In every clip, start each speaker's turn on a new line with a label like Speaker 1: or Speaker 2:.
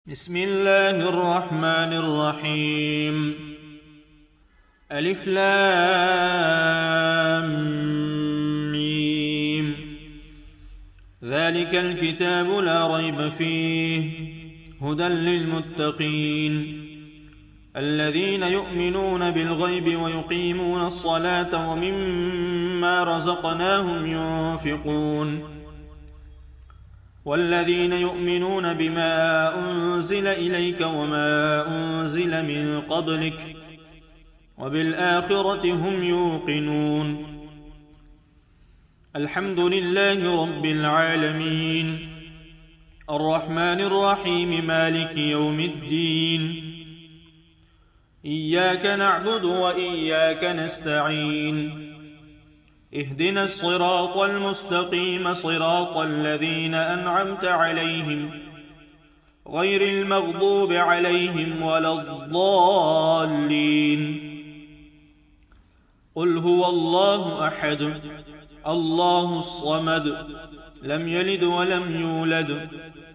Speaker 1: بسم الله الرحمن الرحيم. ألف لام ميم. ذلك الكتاب لا ريب فيه هدى للمتقين الذين يؤمنون بالغيب ويقيمون الصلاة ومما رزقناهم ينفقون والذين يؤمنون بما أنزل إليك وما أنزل من قبلك وبالآخرة هم يوقنون. الحمد لله رب العالمين الرحمن الرحيم مالك يوم الدين إياك نعبد وإياك نستعين اهدنا الصراط المستقيم صراط الذين أنعمت عليهم غير المغضوب عليهم ولا الضالين. قل هو الله أحد الله الصمد لم يلد ولم يولد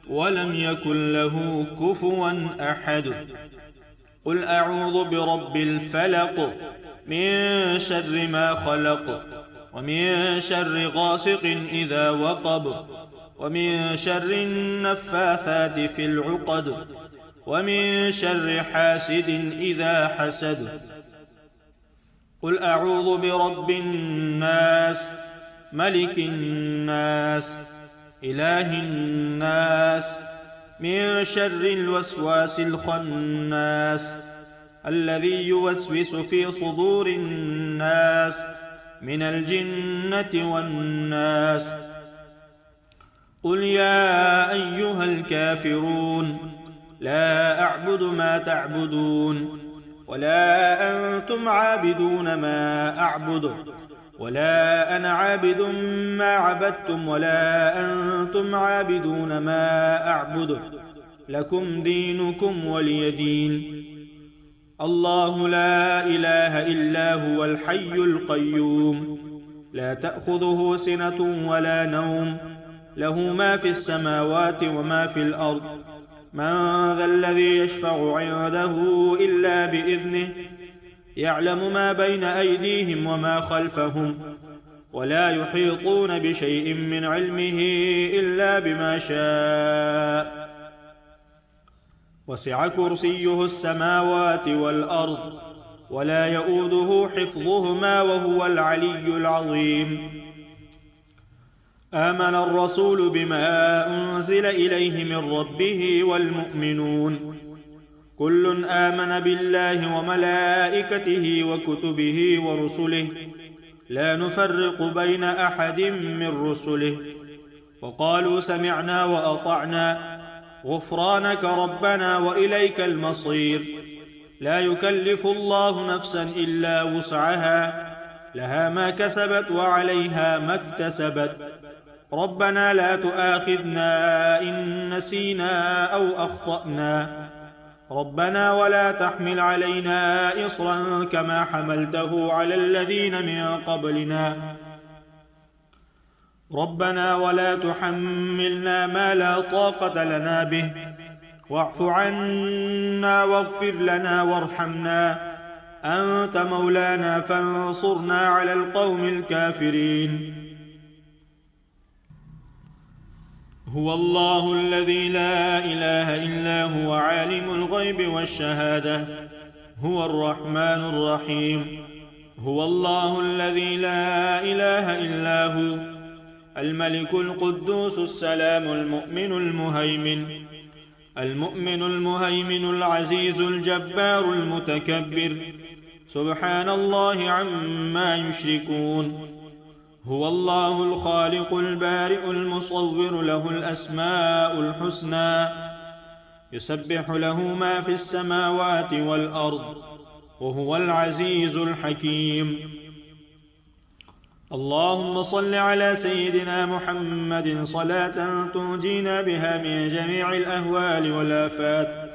Speaker 1: ولم يكن له كفوا أحد. قل أعوذ برب الفلق من شر ما خلق ومن شر غاسق إذا وقب ومن شر النفاثات في العقد ومن شر حاسد إذا حسد. قل أعوذ برب الناس ملك الناس إله الناس من شر الوسواس الخناس الذي يوسوس في صدور الناس من الجنة والناس. قل يا أيها الكافرون لا أعبد ما تعبدون ولا أنتم عابدون ما أعبد ولا أنا عابد ما عبدتم ولا أنتم عابدون ما أعبد لكم دينكم ولي دين. الله لا إله إلا هو الحي القيوم لا تأخذه سنة ولا نوم له ما في السماوات وما في الأرض. من ذا الذي يشفع عنده إلا بإذنه يعلم ما بين أيديهم وما خلفهم ولا يحيطون بشيء من علمه إلا بما شاء. وسع كرسيه السماوات والأرض ولا يؤوده حفظهما وهو العلي العظيم. آمن الرسول بما أنزل إليه من ربه والمؤمنون كل آمن بالله وملائكته وكتبه ورسله لا نفرق بين أحد من رسله وقالوا سمعنا وأطعنا غفرانك ربنا وإليك المصير. لا يكلف الله نفسا إلا وسعها لها ما كسبت وعليها ما اكتسبت. ربنا لا تؤاخذنا إن نسينا أو أخطأنا ربنا ولا تحمل علينا إصرا كما حملته على الذين من قبلنا ربنا ولا تحملنا ما لا طاقة لنا به واعف عنا واغفر لنا وارحمنا أنت مولانا فانصرنا على القوم الكافرين. هو الله الذي لا إله إلا هو عالم الغيب والشهادة هو الرحمن الرحيم. هو الله الذي لا إله إلا هو الملك القدوس السلام المؤمن المهيمن العزيز الجبار المتكبر سبحان الله عما يشركون. هو الله الخالق البارئ المصور له الأسماء الحسنى يسبح له ما في السماوات والأرض وهو العزيز الحكيم. اللهم صل على سيدنا محمد صلاة تنجينا بها من جميع الأهوال والآفات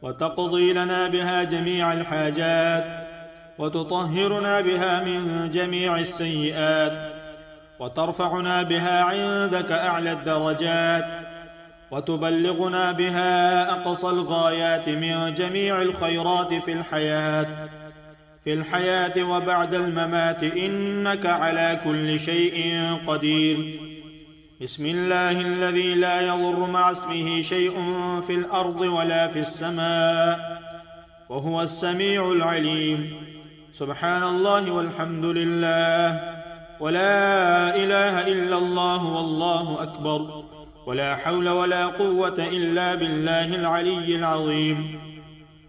Speaker 1: وتقضي لنا بها جميع الحاجات وتطهرنا بها من جميع السيئات وترفعنا بها عندك أعلى الدرجات وتبلغنا بها أقصى الغايات من جميع الخيرات في الحياة وبعد الممات، إنك على كل شيء قدير. بسم الله الذي لا يضر مع اسمه شيء في الأرض ولا في السماء وهو السميع العليم. سبحان الله والحمد لله ولا إله إلا الله والله أكبر، ولا حول ولا قوة إلا بالله العلي العظيم.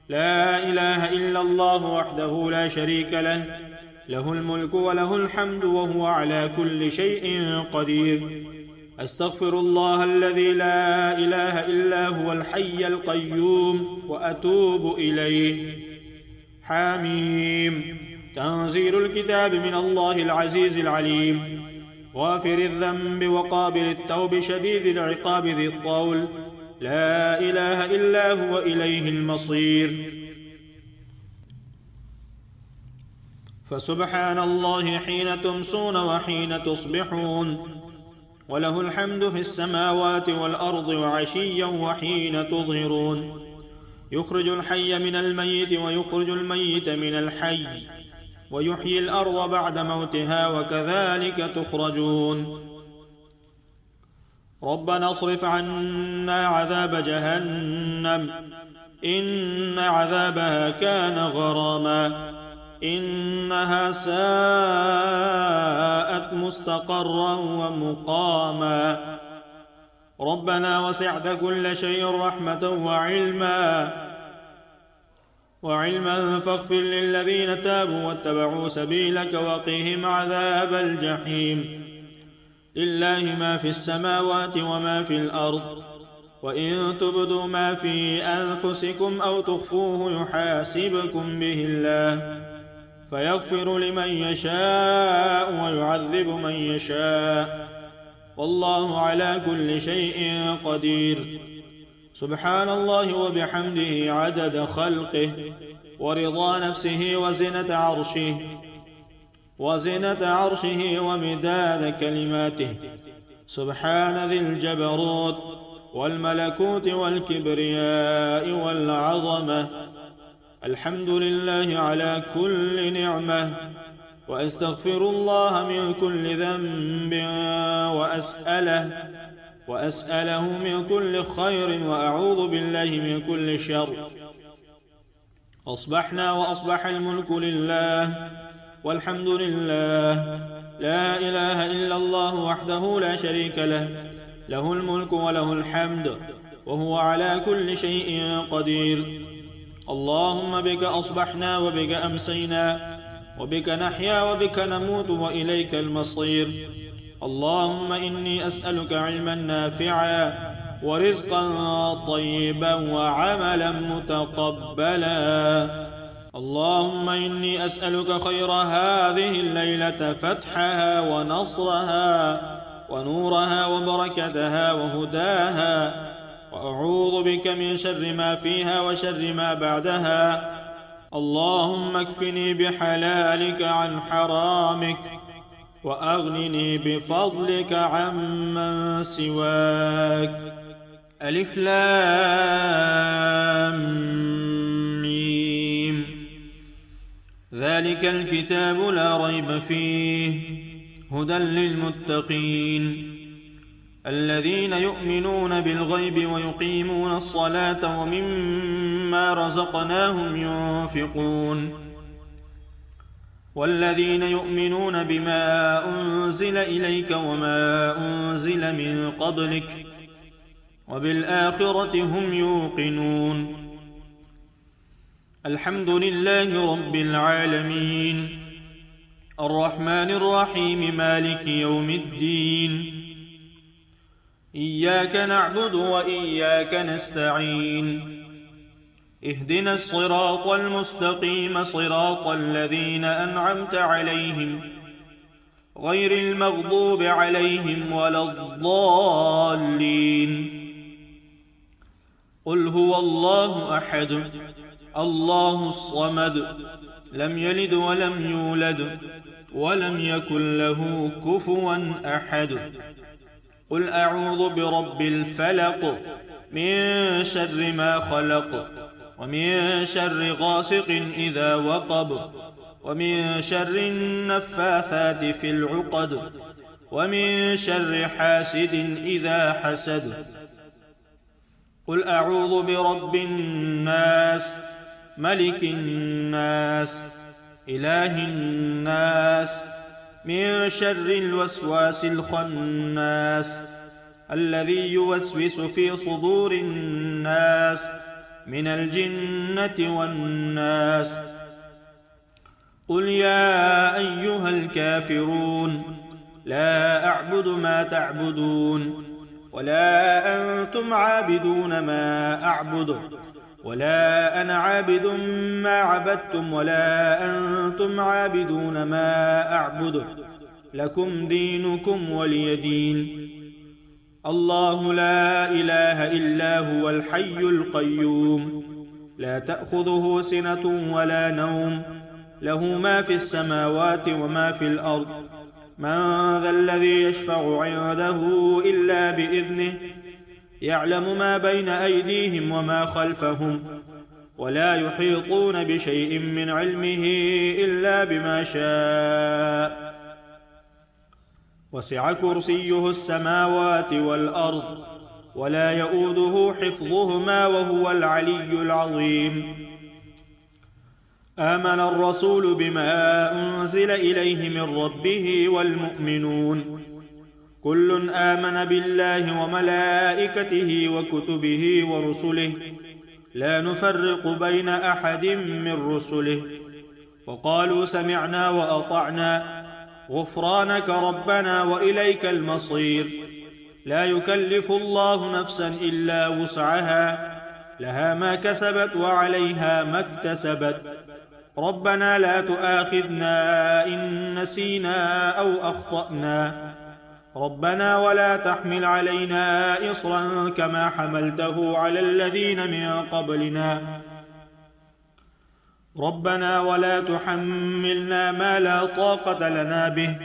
Speaker 1: لا إله إلا الله وحده لا شريك له، له الملك وله الحمد وهو على كل شيء قدير. أستغفر الله الذي لا إله إلا هو الحي القيوم وأتوب إليه. حاميم. تنزيل الكتاب من الله العزيز العليم، غافر الذنب وقابل التوب شديد العقاب ذي الطول، لا إله إلا هو إليه المصير. فسبحان الله حين تمسون وحين تصبحون، وله الحمد في السماوات والأرض وعشيا وحين تظهرون. يخرج الحي من الميت ويخرج الميت من الحي، ويحيي الأرض بعد موتها، وكذلك تخرجون. ربنا اصرف عنا عذاب جهنم إن عذابها كان غراما، إنها ساءت مستقرا ومقاما. ربنا وسعت كل شيء رحمة وعلما فاغفر للذين تابوا واتبعوا سبيلك وقهم عذاب الجحيم. لله ما في السماوات وما في الأرض، وإن تبدوا ما في أنفسكم أو تخفوه يحاسبكم به الله، فيغفر لمن يشاء ويعذب من يشاء، والله على كل شيء قدير. سبحان الله وبحمده عدد خلقه ورضا نفسه وزنة عرشه ومداد كلماته. سبحان ذي الجبروت والملكوت والكبرياء والعظمة. الحمد لله على كل نعمة، وأستغفر الله من كل ذنب وأسأله من كل خير، وأعوذ بالله من كل شر. أصبحنا وأصبح الملك لله والحمد لله، لا إله إلا الله وحده لا شريك له، له الملك وله الحمد وهو على كل شيء قدير. اللهم بك أصبحنا وبك أمسينا وبك نحيا وبك نموت وإليك المصير. اللهم إني أسألك علما نافعا ورزقا طيبا وعملا متقبلا. اللهم إني أسألك خير هذه الليلة، فتحها ونصرها ونورها وبركتها وهداها، وأعوذ بك من شر ما فيها وشر ما بعدها. اللهم اكفني بحلالك عن حرامك، وأغنني بفضلك عمن سواك. ألف لام ميم. ذلك الكتاب لا ريب فيه، هدى للمتقين الذين يؤمنون بالغيب ويقيمون الصلاة ومما رزقناهم ينفقون، والذين يؤمنون بما أنزل إليك وما أنزل من قبلك وبالآخرة هم يوقنون. الحمد لله رب العالمين، الرحمن الرحيم، مالك يوم الدين. إياك نعبد وإياك نستعين، اهدنا الصراط المستقيم، صراط الذين أنعمت عليهم غير المغضوب عليهم ولا الضالين. قل هو الله أحد، الله الصمد، لم يلد ولم يولد ولم يكن له كفوا أحد. قل أعوذ برب الفلق من شر ما خلق ومن شر غاسق إذا وقب ومن شر النفاثات في العقد ومن شر حاسد إذا حسد قل أعوذ برب الناس ملك الناس إله الناس من شر الوسواس الخناس الذي يوسوس في صدور الناس من الجنة والناس قل يا أيها الكافرون لا أعبد ما تعبدون ولا أنتم عابدون ما أعبد ولا أنا عابد ما عبدتم ولا أنتم عابدون ما أعبد لكم دينكم ولي دين. الله لا إله إلا هو الحي القيوم لا تأخذه سنة ولا نوم له ما في السماوات وما في الأرض من ذا الذي يشفع عنده إلا بإذنه يعلم ما بين أيديهم وما خلفهم ولا يحيطون بشيء من علمه إلا بما شاء وسع كرسيه السماوات والأرض ولا يؤوده حفظهما وهو العلي العظيم. آمن الرسول بما أنزل إليه من ربه والمؤمنون كل آمن بالله وملائكته وكتبه ورسله لا نفرق بين أحد من رسله وقالوا سمعنا وأطعنا غفرانك ربنا وإليك المصير. لا يكلف الله نفسا إلا وسعها لها ما كسبت وعليها ما اكتسبت ربنا لا تؤاخذنا إن نسينا أو أخطأنا ربنا ولا تحمل علينا إصرا كما حملته على الذين من قبلنا ربنا ولا تحملنا ما لا طاقة لنا به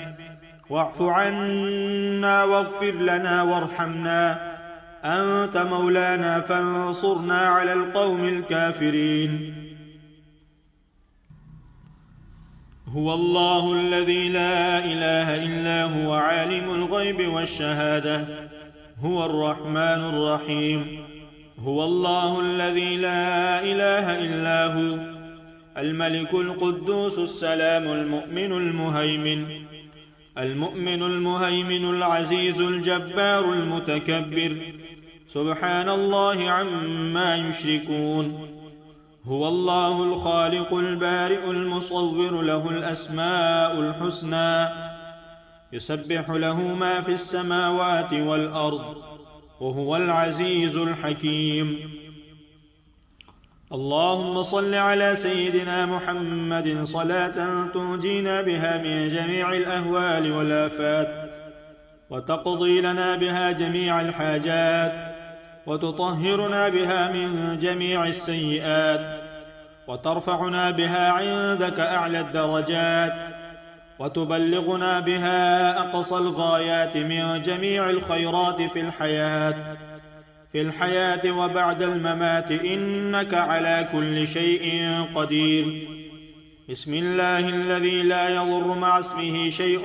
Speaker 1: واعف عنا واغفر لنا وارحمنا أنت مولانا فانصرنا على القوم الكافرين. هو الله الذي لا إله إلا هو عالم الغيب والشهادة هو الرحمن الرحيم. هو الله الذي لا إله إلا هو الملك القدوس السلام المؤمن المهيمن العزيز الجبار المتكبر سبحان الله عما يشركون. هو الله الخالق البارئ المصور له الأسماء الحسنى يسبح له ما في السماوات والأرض وهو العزيز الحكيم. اللهم صل على سيدنا محمد صلاة تنجينا بها من جميع الأهوال والآفات وتقضي لنا بها جميع الحاجات وتطهرنا بها من جميع السيئات وترفعنا بها عندك أعلى الدرجات وتبلغنا بها أقصى الغايات من جميع الخيرات في الحياة وبعد الممات إنك على كل شيء قدير. بسم الله الذي لا يضر مع اسمه شيء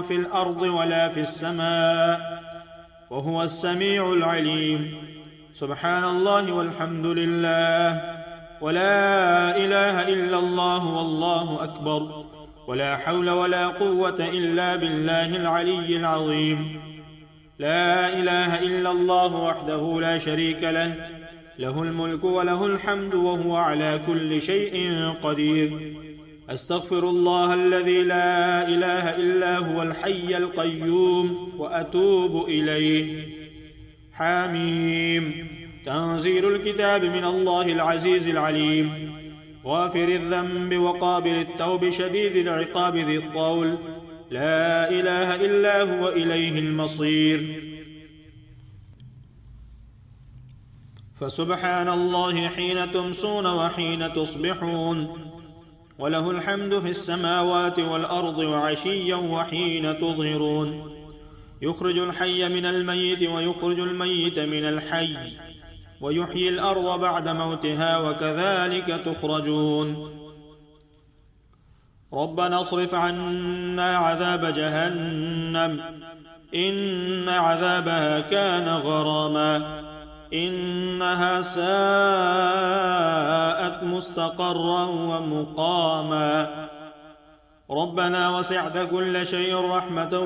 Speaker 1: في الأرض ولا في السماء وهو السميع العليم. سبحان الله والحمد لله ولا إله إلا الله والله أكبر ولا حول ولا قوة إلا بالله العلي العظيم. لا إله إلا الله وحده لا شريك له له الملك وله الحمد وهو على كل شيء قدير. أستغفر الله الذي لا إله إلا هو الحي القيوم وأتوب إليه. حاميم. تنزيل الكتاب من الله العزيز العليم غافر الذنب وقابل التوب شديد العقاب ذي الطول لا إله إلا هو إليه المصير. فسبحان الله حين تمسون وحين تصبحون وله الحمد في السماوات والأرض وعشيا وحين تظهرون. يخرج الحي من الميت ويخرج الميت من الحي ويحيي الأرض بعد موتها وكذلك تخرجون ربنا اصرف عنا عذاب جهنم إن عذابها كان غراما إنها ساءت مستقرا ومقاما ربنا وسعت كل شيء رحمة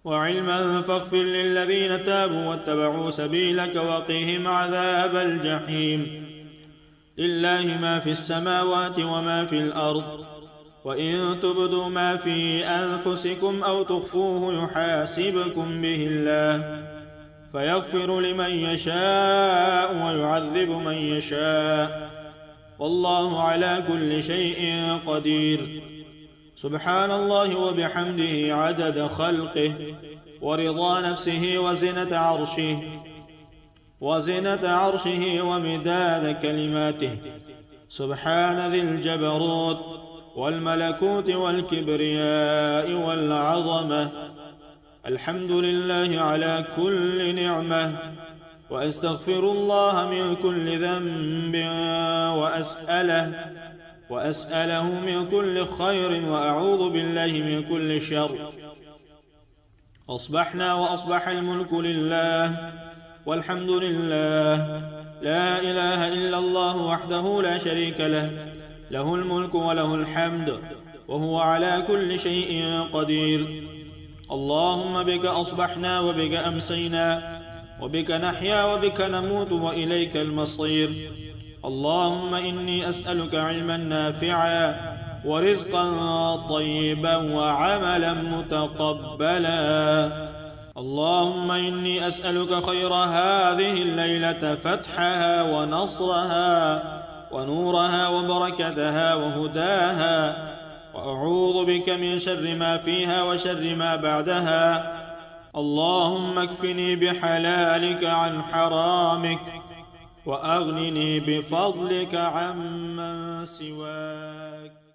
Speaker 1: وعلما فاغفر للذين تابوا واتبعوا سبيلك وقهم عذاب الجحيم لله ما في السماوات وما في الأرض وإن تبدوا ما في أنفسكم أو تخفوه يحاسبكم به الله فيغفر لمن يشاء ويعذب من يشاء والله على كل شيء قدير سبحان الله وبحمده عدد خلقه ورضا نفسه وزنة عرشه ومداد كلماته سبحان ذي الجبروت والملكوت والكبرياء والعظمة الحمد لله على كل نعمة وأستغفر الله من كل ذنب وأسأله من كل خير وأعوذ بالله من كل شر أصبحنا وأصبح الملك لله والحمد لله لا إله إلا الله وحده لا شريك له له الملك وله الحمد وهو على كل شيء قدير اللهم بك أصبحنا وبك أمسينا وبك نحيا وبك نموت وإليك المصير اللهم إني أسألك علما نافعا ورزقا طيبا وعملا متقبلا اللهم إني أسألك خير هذه الليلة فتحها ونصرها ونورها وبركتها وهداها وأعوذ بك من شر ما فيها وشر ما بعدها اللهم اكفني بحلالك عن حرامك وأغنني بفضلك عمن سواك